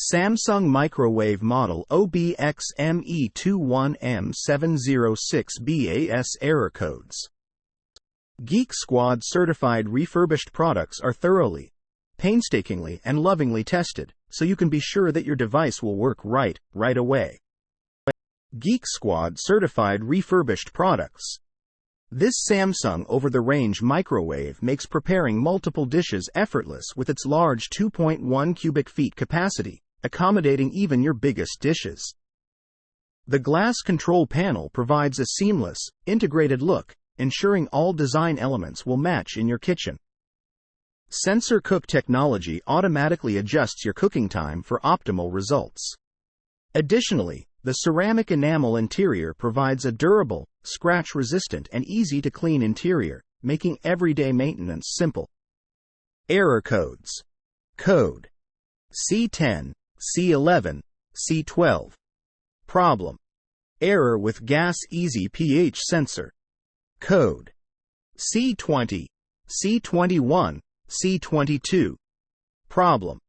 Samsung microwave model OBX ME21M706BAS error codes. Geek Squad Certified Refurbished products are thoroughly, painstakingly, and lovingly tested, so you can be sure that your device will work right away. Geek Squad Certified Refurbished products. This Samsung over-the-range microwave makes preparing multiple dishes effortless with its large 2.1 cubic feet capacity, accommodating even your biggest dishes. The glass control panel provides a seamless, integrated look, ensuring all design elements will match in your kitchen. Sensor Cook technology automatically adjusts your cooking time for optimal results. Additionally, the ceramic enamel interior provides a durable, scratch-resistant, and easy-to-clean interior, making everyday maintenance simple. Error codes. Code C10, C11, C12. Problem: error with gas easy pH sensor. Code C20, C21, C22. Problem: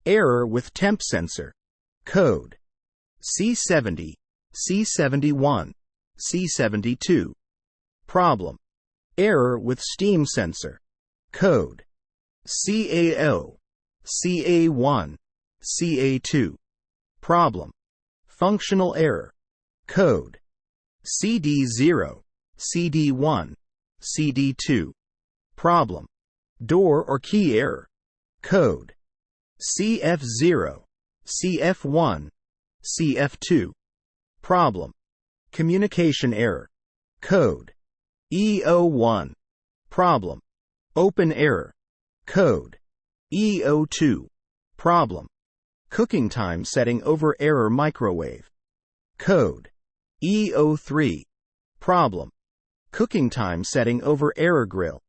error with temp sensor. Code C70, C71, C72. Problem: error with steam sensor. Code CA0, CA1, CA2. Problem: functional error. Code CD0, CD1, CD2. Problem: door or key error. Code CF0, CF1, CF2. Problem: communication error. Code E01. Problem: open error. Code E02. Problem: cooking time setting over error microwave. Code E03. Problem: cooking time setting over error grill.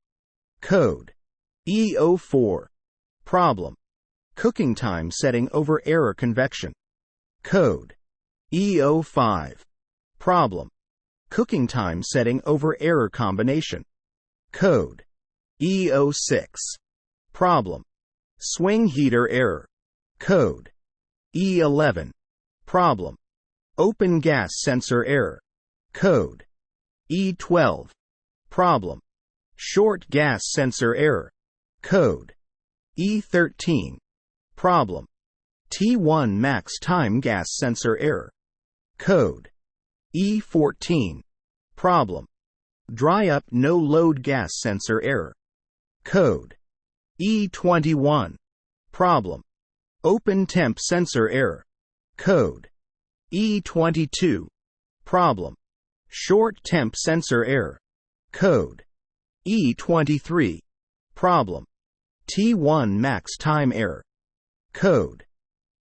Code E04. Problem: cooking time setting over error convection. Code E05. Problem: cooking time setting over error combination. Code E06. Problem: swing heater error. Code E11. Problem: open gas sensor error. Code E12. Problem: short gas sensor error. Code E13. Problem: T1 max time gas sensor error. Code E14. Problem: dry up no load gas sensor error. Code E21. Problem: open temp sensor error. Code E22. Problem: short temp sensor error. Code E23. Problem: T1 max time error. Code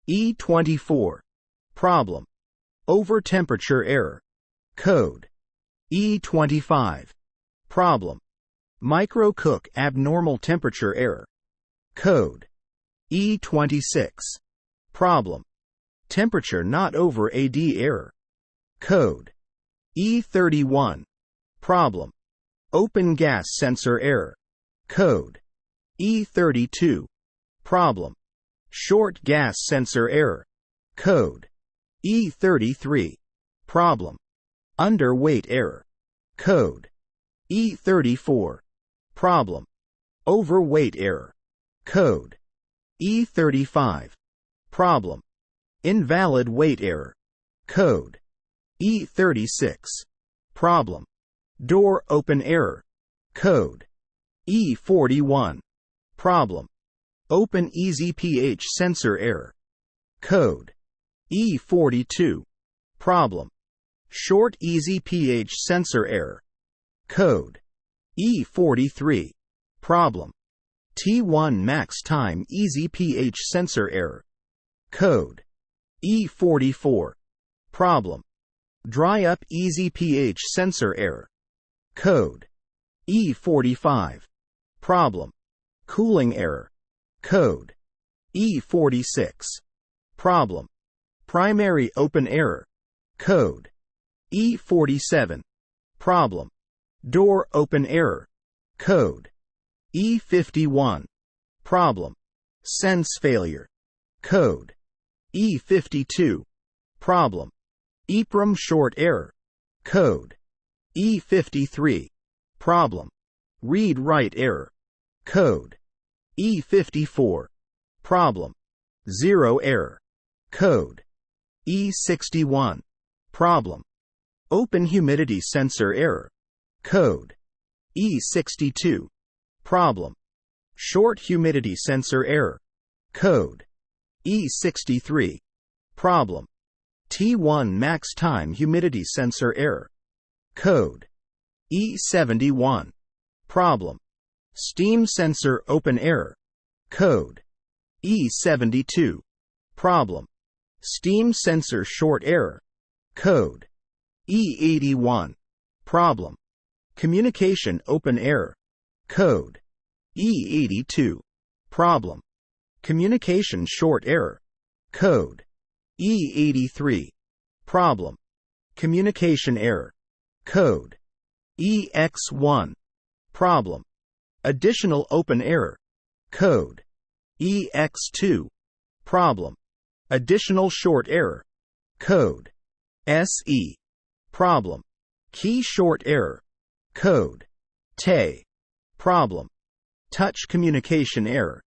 E24. Problem: over temperature error. Code E25. Problem: micro cook abnormal temperature error. Code E26. Problem: temperature not over AD error. Code E31. Problem: open gas sensor error. Code E32. Problem: short gas sensor error. Code E33. Problem: underweight error. Code E34. Problem: overweight error. Code E35. Problem: invalid weight error. Code E36. Problem: door open error. Code E41. Problem: open easy pH sensor error. Code E42. Problem: short easy pH sensor error. Code E43. Problem: T1 max time easy pH sensor error. Code E44. Problem: dry up easy pH sensor error. Code E45. Problem: cooling error. Code E46. Problem: primary open error. Code E47. Problem: door open error. Code E51. Problem: sense failure. Code E52. Problem. EEPROM short error. Code. E53. Problem. Read-write error. Code. E54. Problem. Zero error. Code. E61. Problem. Open humidity sensor error. Code. E62. Problem. Short humidity sensor error. Code. E63. Problem. T1 max time humidity sensor error. Code. E71. Problem. Steam sensor open error. Code. E72. Problem. Steam sensor short error. Code. E81. Problem. Communication open error. Code. E82. Problem. Communication short error. Code. E83. Problem. Communication error. Code. EX1. Problem. Additional open error. Code. EX2. Problem. Additional short error. Code. SE. Problem. Key short error. Code. TE. Problem. Touch communication error.